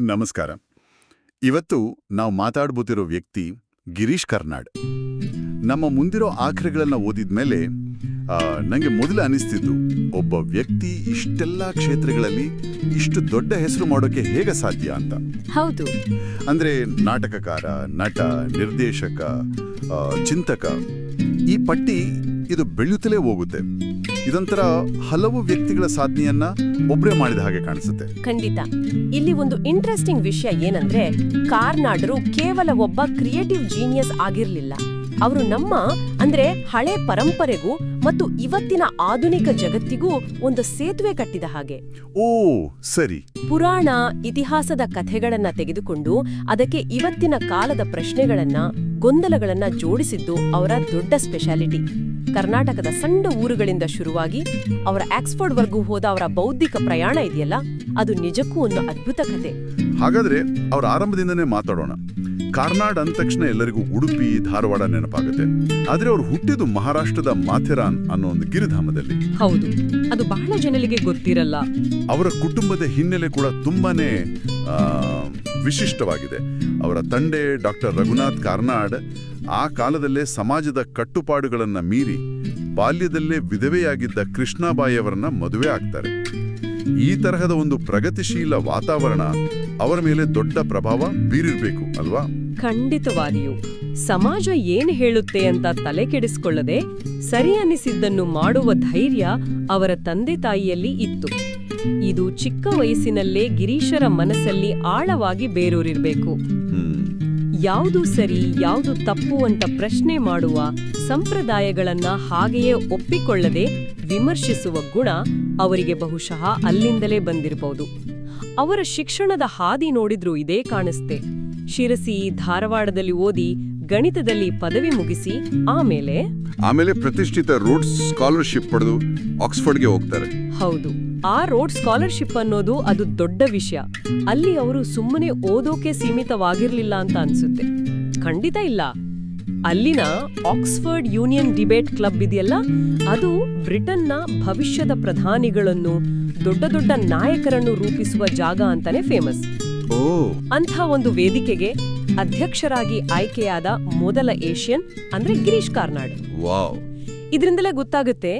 ನಮಸ್ಕಾರ. ಇವತ್ತು ನಾವು ಮಾತಾಡ್ಬೋತಿರೋ ವ್ಯಕ್ತಿ ಗಿರೀಶ್ ಕರ್ನಾಡ್. ನಮ್ಮ ಮುಂದಿರೋ ಆಖರಿಗಳನ್ನ ಓದಿದ್ಮೇಲೆ ನನಗೆ ಮೊದಲು ಅನಿಸ್ತಿದ್ದು, ಒಬ್ಬ ವ್ಯಕ್ತಿ ಇಷ್ಟೆಲ್ಲ ಕ್ಷೇತ್ರಗಳಲ್ಲಿ ಇಷ್ಟು ದೊಡ್ಡ ಹೆಸರು ಮಾಡೋಕೆ ಹೇಗೆ ಸಾಧ್ಯ ಅಂತ. ಹೌದು, ಅಂದ್ರೆ ನಾಟಕಕಾರ, ನಟ, ನಿರ್ದೇಶಕ, ಚಿಂತಕ, ಈ ಪಟ್ಟಿ ಇದು ಬೆಳೆಯುತ್ತಲೇ ಹೋಗುತ್ತೆ. ಇದೊಂಥರ ಹಲವು ವ್ಯಕ್ತಿಗಳ ಸಾಧನೆಯನ್ನ ಒಬ್ಬರೇ ಮಾಡಿದ ಹಾಗೆ ಕಾಣಿಸುತ್ತೆ. ಖಂಡಿತ. ಇಲ್ಲಿ ಒಂದು ಇಂಟ್ರೆಸ್ಟಿಂಗ್ ವಿಷಯ ಏನಂದ್ರೆ, ಕಾರ್ನಾಡರು ಕೇವಲ ಒಬ್ಬ ಕ್ರಿಯೇಟಿವ್ ಜೀನಿಯಸ್ ಆಗಿರ್ಲಿಲ್ಲ. ಅವರು ನಮ್ಮ ಅಂದ್ರೆ ಹಳೆ ಪರಂಪರೆಗೂ ಮತ್ತು ಇವತ್ತಿನ ಆಧುನಿಕ ಜಗತ್ತಿಗೂ ಒಂದು ಸೇತುವೆ ಕಟ್ಟಿದ ಹಾಗೆ. ಓ ಸರಿ. ಪುರಾಣ ಇತಿಹಾಸದ ಕಥೆಗಳನ್ನ ತೆಗೆದುಕೊಂಡು ಅದಕ್ಕೆ ಇವತ್ತಿನ ಕಾಲದ ಪ್ರಶ್ನೆಗಳನ್ನ, ಗೊಂದಲಗಳನ್ನ ಜೋಡಿಸಿದ್ದು ಅವರ ದೊಡ್ಡ ಸ್ಪೆಷಾಲಿಟಿ. ಕರ್ನಾಟಕದ ಸಣ್ಣ ಊರುಗಳಿಂದ ಶುರುವಾಗಿ ಅವರ ಆಕ್ಸ್ಫರ್ಡ್ ವರ್ಗೂ ಹೋದ ಅವರ ಬೌದ್ಧಿಕ ಪ್ರಯಾಣ ಇದೆಯಲ್ಲ, ಅದು ನಿಜಕ್ಕೂ ಒಂದು ಅದ್ಭುತ ಕಥೆ. ಹಾಗಾದ್ರೆ ಅವರ ಆರಂಭದಿಂದನೇ ಮಾತಾಡೋಣ. ಕಾರ್ನಾಡ್ ಅಂದ ತಕ್ಷಣ ಎಲ್ಲರಿಗೂ ಉಡುಪಿ, ಧಾರವಾಡ ನೆನಪಾಗುತ್ತೆ. ಆದ್ರೆ ಅವರು ಹುಟ್ಟಿದ್ದು ಮಹಾರಾಷ್ಟ್ರದ ಮಾಥೆರಾನ್ ಅನ್ನೋ ಒಂದು ಗಿರಿಧಾಮದಲ್ಲಿ. ಹೌದು, ಅದು ಬಹಳ ಜನರಿಗೆ ಗೊತ್ತಿರಲ್ಲ. ಅವರ ಕುಟುಂಬದ ಹಿನ್ನೆಲೆ ಕೂಡ ತುಂಬಾನೇ ವಿಶಿಷ್ಟವಾಗಿದೆ. ಅವರ ತಂದೆ ಡಾಕ್ಟರ್ ರಘುನಾಥ್ ಕಾರ್ನಾಡ್ ಆ ಕಾಲದಲ್ಲೇ ಸಮಾಜದ ಕಟ್ಟುಪಾಡುಗಳನ್ನ ಮೀರಿ ಬಾಲ್ಯದಲ್ಲೇ ವಿಧವೆಯಾಗಿದ್ದ ಕೃಷ್ಣಾಬಾಯಿಯವರನ್ನ ಮದುವೆ ಆಗ್ತಾರೆ. ಈ ತರಹದ ಒಂದು ಪ್ರಗತಿಶೀಲ ವಾತಾವರಣ ಅವರ ಮೇಲೆ ದೊಡ್ಡ ಪ್ರಭಾವ ಬೀರಿರ್ಬೇಕು ಅಲ್ವಾ? ಖಂಡಿತವಾಗಿಯೂ. ಸಮಾಜ ಏನು ಹೇಳುತ್ತೆ ಅಂತ ತಲೆ ಕೆಡಿಸಿಕೊಳ್ಳದೆ ಸರಿ ಅನ್ನಿಸಿದ್ದನ್ನು ಮಾಡುವ ಧೈರ್ಯ ಅವರ ತಂದೆ ತಾಯಿಯಲ್ಲಿ ಇತ್ತು. ಇದು ಚಿಕ್ಕ ವಯಸ್ಸಿನಲ್ಲೇ ಗಿರೀಶರ ಮನಸ್ಸಲ್ಲಿ ಆಳವಾಗಿ ಬೇರೂರಿರ್ಬೇಕು. ಯಾವುದು ಸರಿ ಯಾವುದು ತಪ್ಪು ಅಂತ ಪ್ರಶ್ನೆ ಮಾಡುವ, ಸಂಪ್ರದಾಯಗಳನ್ನ ಹಾಗೆಯೇ ಒಪ್ಪಿಕೊಳ್ಳದೆ ವಿಮರ್ಶಿಸುವ ಗುಣ ಅವರಿಗೆ ಬಹುಶಃ ಅಲ್ಲಿಂದಲೇ ಬಂದಿರಬಹುದು. ಅವರ ಶಿಕ್ಷಣದ ಹಾದಿ ನೋಡಿದ್ರೂ ಇದೇ ಕಾಣಿಸ್ತೆ. ಶಿರಸಿ, ಧಾರವಾಡದಲ್ಲಿ ಓದಿ ಗಣಿತದಲ್ಲಿ ಪದವಿ ಮುಗಿಸಿ ಆಮೇಲೆ ಪ್ರತಿಷ್ಠಿತ ರೋಡ್ಸ್ ಸ್ಕಾಲರ್ಶಿಪ್ ಪಡೆದು ಆಕ್ಸ್ಫರ್ಡ್ಗೆ ಹೋಗ್ತಾರೆ. ಹೌದು, ಆ ರೋಡ್ ಸ್ಕಾಲರ್ಶಿಪ್ ಅನ್ನೋದು ಅದು ದೊಡ್ಡ ವಿಷಯ. ಅಲ್ಲಿ ಅವರು ಸುಮ್ಮನೆ ಓದೋಕೆ ಸೀಮಿತವಾಗಿರ್ಲಿಲ್ಲ ಅಂತ ಅನ್ಸುತ್ತೆ. ಖಂಡಿತ ಇಲ್ಲ. ಅಲ್ಲಿನ ಆಕ್ಸ್ಫರ್ಡ್ ಯೂನಿಯನ್ ಡಿಬೇಟ್ ಕ್ಲಬ್ ಇದೆಯಲ್ಲ, ಅದು ಬ್ರಿಟನ್ನ ಭವಿಷ್ಯದ ಪ್ರಧಾನಿಗಳನ್ನು, ದೊಡ್ಡ ದೊಡ್ಡ ನಾಯಕರನ್ನು ರೂಪಿಸುವ ಜಾಗ ಅಂತಾನೆ ಫೇಮಸ್. ಅಂಥ ಒಂದು ವೇದಿಕೆಗೆ ಅಧ್ಯಕ್ಷರಾಗಿ ಆಯ್ಕೆಯಾದ ಮೊದಲ ಏಷ್ಯನ್ ಅಂದ್ರೆ ಗಿರೀಶ್ ಕಾರ್ನಾಡ್. ಇದರಿಂದಲೇ ಗೊತ್ತಾಗುತ್ತೆ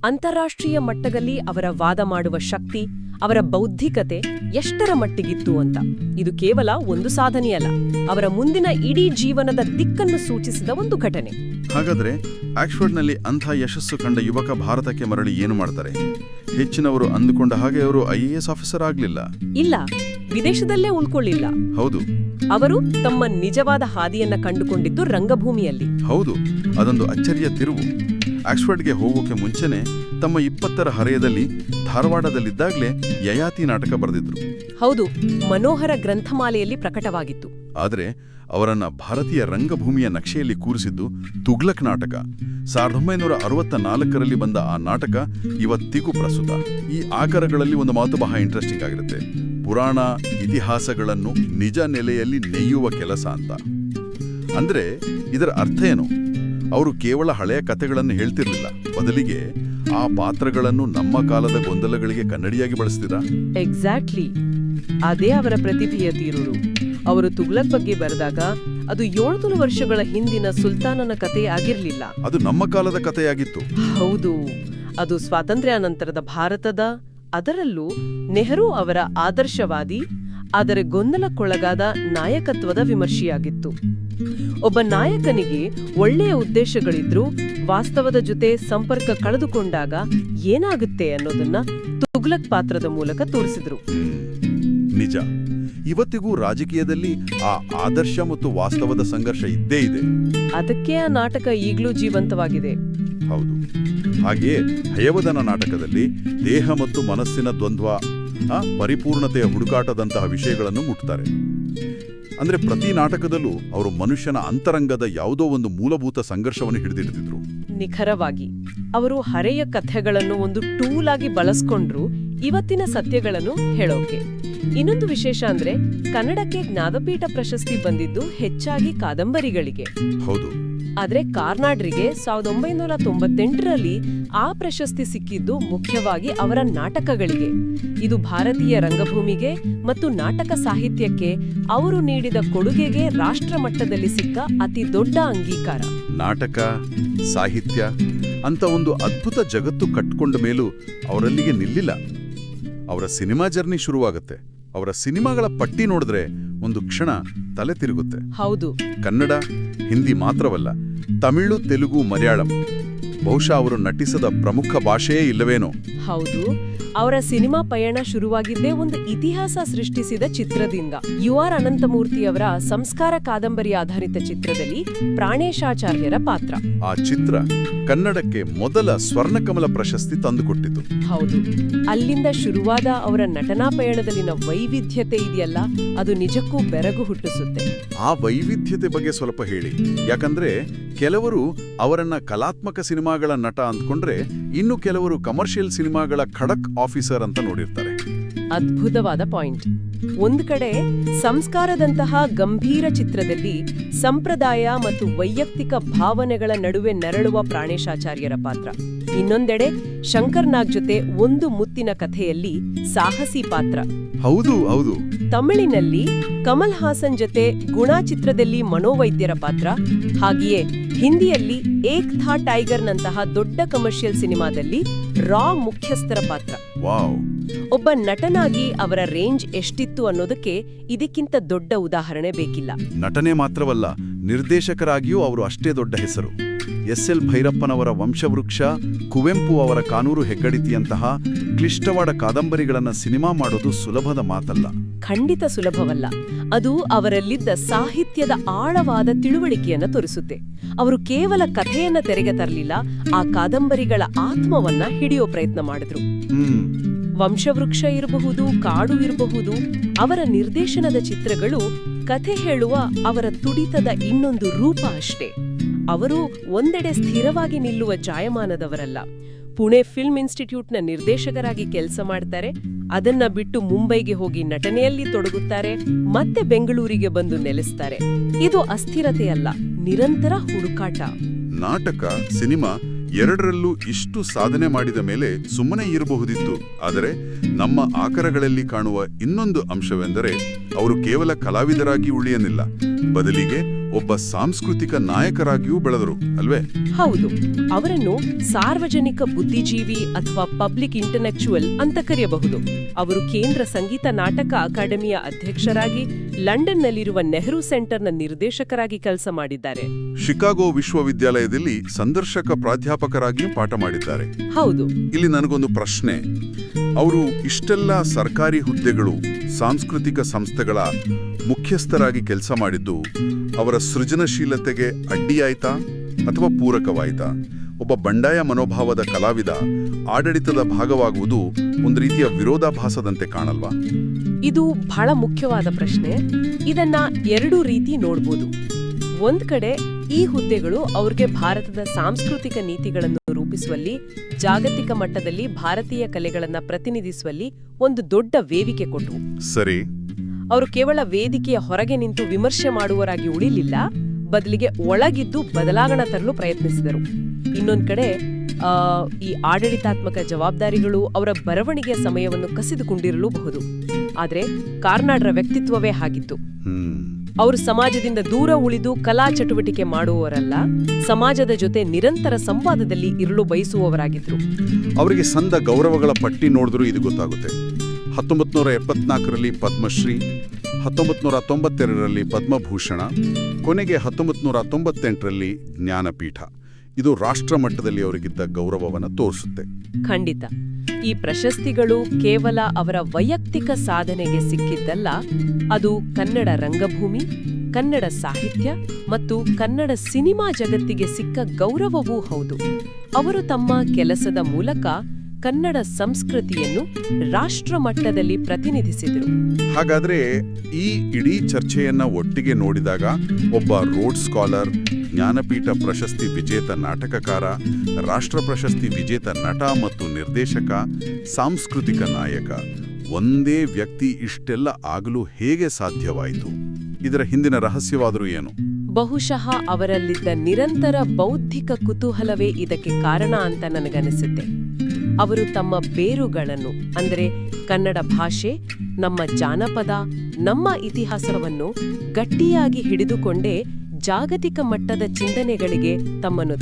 ಅಂತಾರಾಷ್ಟ್ರೀಯ ಮಟ್ಟದಲ್ಲಿ ಅವರ ವಾದ ಮಾಡುವ ಶಕ್ತಿ, ಅವರ ಬೌದ್ಧಿಕತೆ ಎಷ್ಟರ ಮಟ್ಟಿಗಿತ್ತು ಅಂತ. ಇದು ಕೇವಲ ಒಂದು ಸಾಧನೆಯಲ್ಲ, ಅವರ ಮುಂದಿನ ಇಡೀ ಜೀವನದ ದಿಕ್ಕನ್ನು ಸೂಚಿಸಿದ ಒಂದು ಘಟನೆ. ಹಾಗಾದ್ರೆ ಆಕ್ಸ್ಫರ್ಡ್ನಲ್ಲಿ ಅಂಥ ಯಶಸ್ಸು ಕಂಡ ಯುವಕ ಭಾರತಕ್ಕೆ ಮರಳಿ ಏನು ಮಾಡ್ತಾರೆ? ಹೆಚ್ಚಿನವರು ಅಂದುಕೊಂಡ ಹಾಗೆ ಅವರು IAS ಆಫೀಸರ್ ಆಗ್ಲಿಲ್ಲ. ಇಲ್ಲ, ವಿದೇಶದಲ್ಲೇ ಉಳ್ಕೊಳ್ಳಿಲ್ಲ. ಹೌದು, ಅವರು ತಮ್ಮ ನಿಜವಾದ ಹಾದಿಯನ್ನ ಕಂಡುಕೊಂಡಿದ್ದು ರಂಗಭೂಮಿಯಲ್ಲಿ. ಹೌದು, ಅದೊಂದು ಅಚ್ಚರಿಯ ತಿರುವು. ಆಕ್ಸ್ಫರ್ಡ್ಗೆ ಹೋಗೋಕೆ ಮುಂಚೆನೆ ತಮ್ಮ 20ರ ಹರೆಯದಲ್ಲಿ ಧಾರವಾಡದಲ್ಲಿದ್ದಾಗಲೇ ಯಯಾತಿ ನಾಟಕ ಬರೆದಿದ್ರು. ಹೌದು, ಮನೋಹರ ಗ್ರಂಥಮಾಲೆಯಲ್ಲಿ ಪ್ರಕಟವಾಗಿತ್ತು. ಆದರೆ ಅವರನ್ನ ಭಾರತೀಯ ರಂಗಭೂಮಿಯ ನಕ್ಷೆಯಲ್ಲಿ ಕೂರಿಸಿದ್ದು ತುಗ್ಲಕ್ ನಾಟಕ. 1964ರಲ್ಲಿ ಬಂದ ಆ ನಾಟಕ ಇವತ್ತಿಗೂ ಪ್ರಸ್ತುತ. ಈ ಆಕರಗಳಲ್ಲಿ ಒಂದು ಮಾತು ಬಹಳ ಇಂಟ್ರೆಸ್ಟಿಂಗ್ ಆಗಿರುತ್ತೆ. ಪುರಾಣ ಇತಿಹಾಸಗಳನ್ನು ನಿಜ ನೆಲೆಯಲ್ಲಿ ನೆಯ್ಯುವ ಕೆಲಸ ಅಂತ. ಅಂದ್ರೆ ಇದರ ಅರ್ಥ ಏನು? ಅವರು ಕೇವಲ ಹಳೆಯ ಕಥೆಗಳನ್ನು ಹೇಳ್ತಿರ್ಲಿಲ್ಲ, ಬದಲಿಗೆ ಆ ಪಾತ್ರಗಳನ್ನು ನಮ್ಮ ಕಾಲದ ಗೊಂದಲಗಳಿಗೆ ಕನ್ನಡಿಯಾಗಿ ಬಳಸ್ತೀರಾ? ಎಕ್ಸಾಕ್ಟ್ಲಿ, ಅದೇ ಅವರ ಪ್ರತಿಭೆಯ ತೀರುಳು. ಅವರು ತುಗ್ಲಕ್ ಬಗ್ಗೆ ಬರೆದಾಗ ಅದು 700 ವರ್ಷಗಳ ಹಿಂದಿನ ಸುಲ್ತಾನನ ಕಥೆ ಆಗಿರ್ಲಿಲ್ಲ, ಅದು ನಮ್ಮ ಕಾಲದ ಕಥೆಯಾಗಿತ್ತು. ಹೌದು, ಅದು ಸ್ವಾತಂತ್ರ್ಯಾನಂತರದ ಭಾರತದ, ಅದರಲ್ಲೂ ನೆಹರು ಅವರ ಆದರ್ಶವಾದಿ ಆದರೆ ಗೊಂದಲಕ್ಕೊಳಗಾದ ನಾಯಕತ್ವದ ವಿಮರ್ಶೆಯಾಗಿತ್ತು. ಒಬ್ಬ ನಾಯಕನಿಗೆ ಒಳ್ಳೆಯ ಉದ್ದೇಶಗಳಿದ್ರೂ ವಾಸ್ತವದ ಜೊತೆ ಸಂಪರ್ಕ ಕಳೆದುಕೊಂಡಾಗ ಏನಾಗುತ್ತೆ ಅನ್ನೋದನ್ನ ತುಗ್ಲಕ್ ಪಾತ್ರದ ಮೂಲಕ ತೋರಿಸಿದ್ರು. ನಿಜ, ಇವತ್ತಿಗೂ ರಾಜಕೀಯದಲ್ಲಿ ಆ ಆದರ್ಶ ಮತ್ತು ವಾಸ್ತವದ ಸಂಘರ್ಷ ಇದ್ದೇ ಇದೆ. ಅದಕ್ಕೆ ಆ ನಾಟಕ ಈಗಲೂ ಜೀವಂತವಾಗಿದೆ. ಹೌದು, ಹಾಗೆಯೇ ಹಯವದನ ನಾಟಕದಲ್ಲಿ ದೇಹ ಮತ್ತು ಮನಸ್ಸಿನ ದ್ವಂದ್ವ, ಪರಿಪೂರ್ಣತೆಯ ಹುಡುಕಾಟದಂತಹ ವಿಷಯಗಳನ್ನು ಮುಟ್ತಾರೆ. ಅಂದ್ರೆ ಪ್ರತಿ ನಾಟಕದಲ್ಲೂ ಅವರು ಮನುಷ್ಯನ ಅಂತರಂಗದ ಯಾವುದೋ ಒಂದು ಮೂಲಭೂತ ಸಂಘರ್ಷವನ್ನು ಹಿಡಿದಿಡ್ತಿದ್ರು. ನಿಖರವಾಗಿ ಅವರು ಹರೆಯ ಕಥೆಗಳನ್ನು ಒಂದು ಟೂಲ್ ಆಗಿ ಬಳಸ್ಕೊಂಡ್ರು ಇವತ್ತಿನ ಸತ್ಯಗಳನ್ನು ಹೇಳೋಕೆ. ಇನ್ನೊಂದು ವಿಶೇಷ ಅಂದ್ರೆ ಕನ್ನಡಕ್ಕೆ ಜ್ಞಾನಪೀಠ ಪ್ರಶಸ್ತಿ ಬಂದಿದ್ದು ಹೆಚ್ಚಾಗಿ ಕಾದಂಬರಿಗಳಿಗೆ. ಹೌದು, ಆದ್ರೆ ಕಾರ್ನಾಡ್ರಿಗೆ 1998ರಲ್ಲಿ ಆ ಪ್ರಶಸ್ತಿ ಸಿಕ್ಕಿದ್ದು ಮುಖ್ಯವಾಗಿ ಅವರ ನಾಟಕಗಳಿಗೆ. ಇದು ಭಾರತೀಯ ರಂಗಭೂಮಿಗೆ ಮತ್ತು ನಾಟಕ ಸಾಹಿತ್ಯಕ್ಕೆ ಅವರು ನೀಡಿದ ಕೊಡುಗೆಗೆ ರಾಷ್ಟ್ರಮಟ್ಟದಲ್ಲಿ ಸಿಕ್ಕ ಅತಿ ದೊಡ್ಡ ಅಂಗೀಕಾರ. ನಾಟಕ, ಸಾಹಿತ್ಯ ಅಂತ ಒಂದು ಅದ್ಭುತ ಜಗತ್ತು ಕಟ್ಕೊಂಡ ಮೇಲೂ ಅವರಲ್ಲಿಗೆ ನಿಲ್ಲಿಲ್ಲ. ಅವರ ಸಿನಿಮಾ ಜರ್ನಿ ಶುರುವಾಗುತ್ತೆ. ಅವರ ಸಿನಿಮಾಗಳ ಪಟ್ಟಿ ನೋಡಿದ್ರೆ ಒಂದು ಕ್ಷಣ ತಲೆ ತಿರುಗುತ್ತೆ. ಹೌದು. ಕನ್ನಡ, ಹಿಂದಿ ಮಾತ್ರವಲ್ಲ, ತಮಿಳು, ತೆಲುಗು, ಮಲಯಾಳಂ ಬಹುಶಃ ಅವರು ನಟಿಸದ ಪ್ರಮುಖ ಭಾಷೆಯೇ ಇಲ್ಲವೇನೋ. ಹೌದು. ಅವರ ಸಿನಿಮಾ ಪಯಣ ಶುರುವಾಗಿದ್ದೇ ಒಂದು ಇತಿಹಾಸ ಸೃಷ್ಟಿಸಿದ ಚಿತ್ರದಿಂದ. UR ಅನಂತಮೂರ್ತಿಯವರ ಸಂಸ್ಕಾರ ಕಾದಂಬರಿ ಆಧಾರಿತ ಚಿತ್ರದಲ್ಲಿ ಪ್ರಾಣೇಶಾಚಾರ್ಯರ ಪಾತ್ರ. ಆ ಚಿತ್ರ ಕನ್ನಡಕ್ಕೆ ಮೊದಲ ಸ್ವರ್ಣಕಮಲ ಪ್ರಶಸ್ತಿ ತಂದುಕೊಟ್ಟಿತು. ಹೌದು. ಅಲ್ಲಿಂದ ಶುರುವಾದ ಅವರ ನಟನಾ ಪಯಣದಲ್ಲಿನ ವೈವಿಧ್ಯತೆ ಇದೆಯಲ್ಲ, ಅದು ನಿಜಕ್ಕೂ ಬೆರಗು ಹುಟ್ಟಿಸುತ್ತೆ. ಆ ವೈವಿಧ್ಯತೆ ಬಗ್ಗೆ ಸ್ವಲ್ಪ ಹೇಳಿ. ಯಾಕಂದ್ರೆ ಕೆಲವರು ಅವರನ್ನ ಕಲಾತ್ಮಕ ಸಿನಿಮಾಗಳ ನಟ ಅಂದ್ಕೊಂಡ್ರೆ, ಇನ್ನು ಕೆಲವರು ಕಮರ್ಷಿಯಲ್ ಸಿನಿಮಾಗಳ ಖಡಕ್ ಆಫೀಸರ್ ಅಂತ ನೋಡಿರ್ತಾರೆ. ಅದ್ಭುತವಾದ ಪಾಯಿಂಟ್. ಒಂದ್ ಕಡೆ ಸಂಸ್ಕಾರದಂತಹ ಗಂಭೀರ ಚಿತ್ರದಲ್ಲಿ ಸಂಪ್ರದಾಯ ಮತ್ತು ವೈಯಕ್ತಿಕ ಭಾವನೆಗಳ ನಡುವೆ ನರಳುವ ಪ್ರಾಣೇಶಾಚಾರ್ಯರ ಪಾತ್ರ. ಇನ್ನೊಂದೆಡೆ ಶಂಕರ್ ನಾಗ್ ಜೊತೆ ಒಂದು ಮುತ್ತಿನ ಕಥೆಯಲ್ಲಿ ಸಾಹಸಿ ಪಾತ್ರ. ಹೌದು ಹೌದು. ತಮಿಳಿನಲ್ಲಿ ಕಮಲ್ ಹಾಸನ್ ಜೊತೆ ಗುಣ ಚಿತ್ರದಲ್ಲಿ ಮನೋವೈದ್ಯರ ಪಾತ್ರ. ಹಾಗೆಯೇ ಹಿಂದಿಯಲ್ಲಿ ಏಕ್ ಥಾ ಟೈಗರ್ನಂತಹ ದೊಡ್ಡ ಕಮರ್ಷಿಯಲ್ ಸಿನಿಮಾದಲ್ಲಿ ರಾ ಮುಖ್ಯಸ್ಥರ ಪಾತ್ರ. ವಾವ್. ಒಬ್ಬ ನಟನಾಗಿ ಅವರ ರೇಂಜ್ ಎಷ್ಟಿತ್ತು ಅನ್ನೋದಕ್ಕೆ ಇದಕ್ಕಿಂತ ದೊಡ್ಡ ಉದಾಹರಣೆ ಬೇಕಿಲ್ಲ. ನಟನೆ ಮಾತ್ರವಲ್ಲ, ನಿರ್ದೇಶಕರಾಗಿಯೂ ಅವರು ಅಷ್ಟೇ ದೊಡ್ಡ ಹೆಸರು. SL ಭೈರಪ್ಪನವರ ವಂಶವೃಕ್ಷ, ಕುವೆಂಪು ಅವರ ಕಾನೂರು ಹೆಗ್ಗಡಿತಿಯಂತಹ ಕ್ಲಿಷ್ಟವಾದ ಕಾದಂಬರಿಗಳನ್ನು ಸಿನಿಮಾ ಮಾಡೋದು ಸುಲಭದ ಮಾತಲ್ಲ. ಖಂಡಿತ ಸುಲಭವಲ್ಲ. ಅದು ಅವರಲ್ಲಿದ್ದ ಸಾಹಿತ್ಯದ ಆಳವಾದ ತಿಳುವಳಿಕೆಯನ್ನು ತೋರಿಸುತ್ತೆ. ಅವರು ಕೇವಲ ಕಥೆಯನ್ನ ತೆರೆಗೆ ತರಲಿಲ್ಲ, ಆ ಕಾದಂಬರಿಗಳ ಆತ್ಮವನ್ನ ಹಿಡಿಯೋ ಪ್ರಯತ್ನ ಮಾಡಿದ್ರು. ವಂಶವೃಕ್ಷ ಇರಬಹುದು, ಕಾಡು ಇರಬಹುದು, ಅವರ ನಿರ್ದೇಶನದ ಚಿತ್ರಗಳು ಕಥೆ ಹೇಳುವ ಅವರ ತುಡಿತದ ಇನ್ನೊಂದು ರೂಪ ಅಷ್ಟೇ. ಅವರು ಒಂದೆಡೆ ಸ್ಥಿರವಾಗಿ ನಿಲ್ಲುವ ಜಾಯಮಾನದವರಲ್ಲ. ಪುಣೆ ಫಿಲ್ಮ್ ಇನ್ಸ್ಟಿಟ್ಯೂಟ್ನ ನಿರ್ದೇಶಕರಾಗಿ ಕೆಲಸ ಮಾಡ್ತಾರೆ, ಅದನ್ನ ಬಿಟ್ಟು ಮುಂಬೈಗೆ ಹೋಗಿ ನಟನೆಯಲ್ಲಿ ತೊಡಗುತ್ತಾರೆ, ಮತ್ತೆ ಬೆಂಗಳೂರಿಗೆ ಬಂದು ನೆಲೆಸ್ತಾರೆ. ಇದು ಅಸ್ಥಿರತೆಯಲ್ಲ, ನಿರಂತರ ಹುಡುಕಾಟ. ನಾಟಕ, ಸಿನಿಮಾ ಎರಡರಲ್ಲೂ ಇಷ್ಟು ಸಾಧನೆ ಮಾಡಿದ ಮೇಲೆ ಸುಮ್ಮನೆ ಇರಬಹುದಿತ್ತು. ಆದರೆ ನಮ್ಮ ಆಕರಗಳಲ್ಲಿ ಕಾಣುವ ಇನ್ನೊಂದು ಅಂಶವೆಂದರೆ ಅವರು ಕೇವಲ ಕಲಾವಿದರಾಗಿ ಉಳಿಯಲಿಲ್ಲ, ಬದಲಿಗೆ ಒಬ್ಬ ಸಾಂಸ್ಕೃತಿಕ ನಾಯಕರಾಗಿಯೂ ಬೆಳೆದರು, ಅಲ್ವೇ? ಹೌದು. ಅವರನ್ನು ಸಾರ್ವಜನಿಕ ಬುದ್ಧಿಜೀವಿ ಅಥವಾ ಪಬ್ಲಿಕ್ ಇಂಟೆಲೆಕ್ಚುಯಲ್ ಅಂತ ಕರೆಯಬಹುದು. ಅವರು ಕೇಂದ್ರ ಸಂಗೀತ ನಾಟಕ ಅಕಾಡೆಮಿಯ ಅಧ್ಯಕ್ಷರಾಗಿ, ಲಂಡನ್ನಲ್ಲಿರುವ ನೆಹರು ಸೆಂಟರ್ನ ನಿರ್ದೇಶಕರಾಗಿ ಕೆಲಸ ಮಾಡಿದ್ದಾರೆ. ಶಿಕಾಗೋ ವಿಶ್ವವಿದ್ಯಾಲಯದಲ್ಲಿ ಸಂದರ್ಶಕ ಪ್ರಾಧ್ಯಾಪಕರಾಗಿಯೂ ಪಾಠ ಮಾಡಿದ್ದಾರೆ. ಹೌದು. ಇಲ್ಲಿ ನನಗೊಂದು ಪ್ರಶ್ನೆ. ಅವರು ಇಷ್ಟೆಲ್ಲ ಸರ್ಕಾರಿ ಹುದ್ದೆಗಳು, ಸಾಂಸ್ಕೃತಿಕ ಸಂಸ್ಥೆಗಳ ಮುಖ್ಯಸ್ಥರಾಗಿ ಕೆಲಸ ಮಾಡಿದ್ದು ಅವರ ಸೃಜನಶೀಲತೆಗೆ ಅಡ್ಡಿಯಾಯ್ತಾ ಅಥವಾ ಪೂರಕವಾಯ್ತಾ? ಒಬ್ಬ ಬಂಡಾಯ ಮನೋಭಾವದ ಕಲಾವಿದ ಆಡಳಿತದ ಭಾಗವಾಗುವುದು ಒಂದು ರೀತಿಯ ವಿರೋಧಾಭಾಸದಂತೆ ಕಾಣಲ್ವಾ? ಇದು ಬಹಳ ಮುಖ್ಯವಾದ ಪ್ರಶ್ನೆ. ಇದನ್ನ ಎರಡು ರೀತಿ ನೋಡ್ಬೋದು. ಒಂದ್ ಕಡೆ ಈ ಹುದ್ದೆಗಳು ಅವ್ರಿಗೆ ಭಾರತದ ಸಾಂಸ್ಕೃತಿಕ ನೀತಿಗಳನ್ನು ರೂಪಿಸುವಲ್ಲಿ, ಜಾಗತಿಕ ಮಟ್ಟದಲ್ಲಿ ಭಾರತೀಯ ಕಲೆಗಳನ್ನ ಪ್ರತಿನಿಧಿಸುವಲ್ಲಿ ಒಂದು ದೊಡ್ಡ ವೇದಿಕೆ ಕೊಟ್ಟವು. ಸರಿ. ಅವರು ಕೇವಲ ವೇದಿಕೆಯ ಹೊರಗೆ ನಿಂತು ವಿಮರ್ಶೆ ಮಾಡುವವರಾಗಿ ಉಳಿಲಿಲ್ಲ, ಬದಲಿಗೆ ಒಳಗಿದ್ದು ಬದಲಾವಣೆ ತರಲು ಪ್ರಯತ್ನಿಸಿದರು. ಇನ್ನೊಂದ್ ಕಡೆ ಈ ಆಡಳಿತಾತ್ಮಕ ಜವಾಬ್ದಾರಿಗಳು ಅವರ ಬರವಣಿಗೆಯ ಸಮಯವನ್ನು ಕಸಿದುಕೊಂಡಿರಲೂಬಹುದು. ಆದ್ರೆ ಕಾರ್ನಾಡ್ರ ವ್ಯಕ್ತಿತ್ವವೇ ಹಾಗಿತ್ತು. ಅವರು ಸಮಾಜದಿಂದ ದೂರ ಉಳಿದು ಕಲಾ ಚಟುವಟಿಕೆ ಮಾಡುವವರಲ್ಲ, ಸಮಾಜದ ಜೊತೆ ನಿರಂತರ ಸಂವಾದದಲ್ಲಿ ಇರಲು ಬಯಸುವವರಾಗಿದ್ರು. ಅವರಿಗೆ ಸಂದ ಗೌರವಗಳ ಪಟ್ಟಿ ನೋಡಿದ್ರೂ ಇದು ಗೊತ್ತಾಗುತ್ತೆ. 1974ರಲ್ಲಿ ಪದ್ಮಶ್ರೀ, 1992ರಲ್ಲಿ ಪದ್ಮಭೂಷಣ, ಕೊನೆಗೆ 1998ರಲ್ಲಿ ಜ್ಞಾನಪೀಠ. ಇದು ರಾಷ್ಟ್ರ ಮಟ್ಟದಲ್ಲಿ ಅವರಿಗಿದ್ದ ಗೌರವವನ್ನು ತೋರಿಸುತ್ತೆ. ಖಂಡಿತ. ಈ ಪ್ರಶಸ್ತಿಗಳು ಕೇವಲ ಅವರ ವೈಯಕ್ತಿಕ ಸಾಧನೆಗೆ ಸಿಕ್ಕಿದ್ದಲ್ಲ, ಅದು ಕನ್ನಡ ರಂಗಭೂಮಿ, ಕನ್ನಡ ಸಾಹಿತ್ಯ ಮತ್ತು ಕನ್ನಡ ಸಿನಿಮಾ ಜಗತ್ತಿಗೆ ಸಿಕ್ಕ ಗೌರವವೂ ಹೌದು. ಅವರು ತಮ್ಮ ಕೆಲಸದ ಮೂಲಕ ಕನ್ನಡ ಸಂಸ್ಕೃತಿಯನ್ನು ರಾಷ್ಟ್ರ ಮಟ್ಟದಲ್ಲಿ ಪ್ರತಿನಿಧಿಸಿದರು. ಹಾಗಾದ್ರೆ ಈ ಇಡೀ ಚರ್ಚೆಯನ್ನ ಒಟ್ಟಿಗೆ ನೋಡಿದಾಗ ಒಬ್ಬ ರೋಡ್ ಸ್ಕಾಲರ್, ಜ್ಞಾನಪೀಠ ಪ್ರಶಸ್ತಿ ವಿಜೇತ ನಾಟಕಕಾರ, ರಾಷ್ಟ್ರ ಪ್ರಶಸ್ತಿ ವಿಜೇತ ನಟ ಮತ್ತು ನಿರ್ದೇಶಕ, ಸಾಂಸ್ಕೃತಿಕ ನಾಯಕ, ಒಂದೇ ವ್ಯಕ್ತಿ ಇಷ್ಟೆಲ್ಲ ಆಗಲು ಹೇಗೆ ಸಾಧ್ಯವಾಯಿತು? ಇದರ ಹಿಂದಿನ ರಹಸ್ಯವಾದರೂ ಏನು? ಬಹುಶಃ ಅವರಲ್ಲಿದ್ದ ನಿರಂತರ ಬೌದ್ಧಿಕ ಕುತೂಹಲವೇ ಇದಕ್ಕೆ ಕಾರಣ ಅಂತ ನನಗನಿಸುತ್ತೆ. ಅವರು ತಮ್ಮ ಬೇರುಗಳನ್ನು ಅಂದರೆ ಕನ್ನಡ ಭಾಷೆ, ನಮ್ಮ ಜಾನಪದ, ನಮ್ಮ ಇತಿಹಾಸವನ್ನು ಗಟ್ಟಿಯಾಗಿ ಹಿಡಿದುಕೊಂಡೇ ಜಾಗತಿಕ ಮಟ್ಟದ ಚಿಂತನೆಗಳಿಗೆ ತಮ್ಮನ್ನು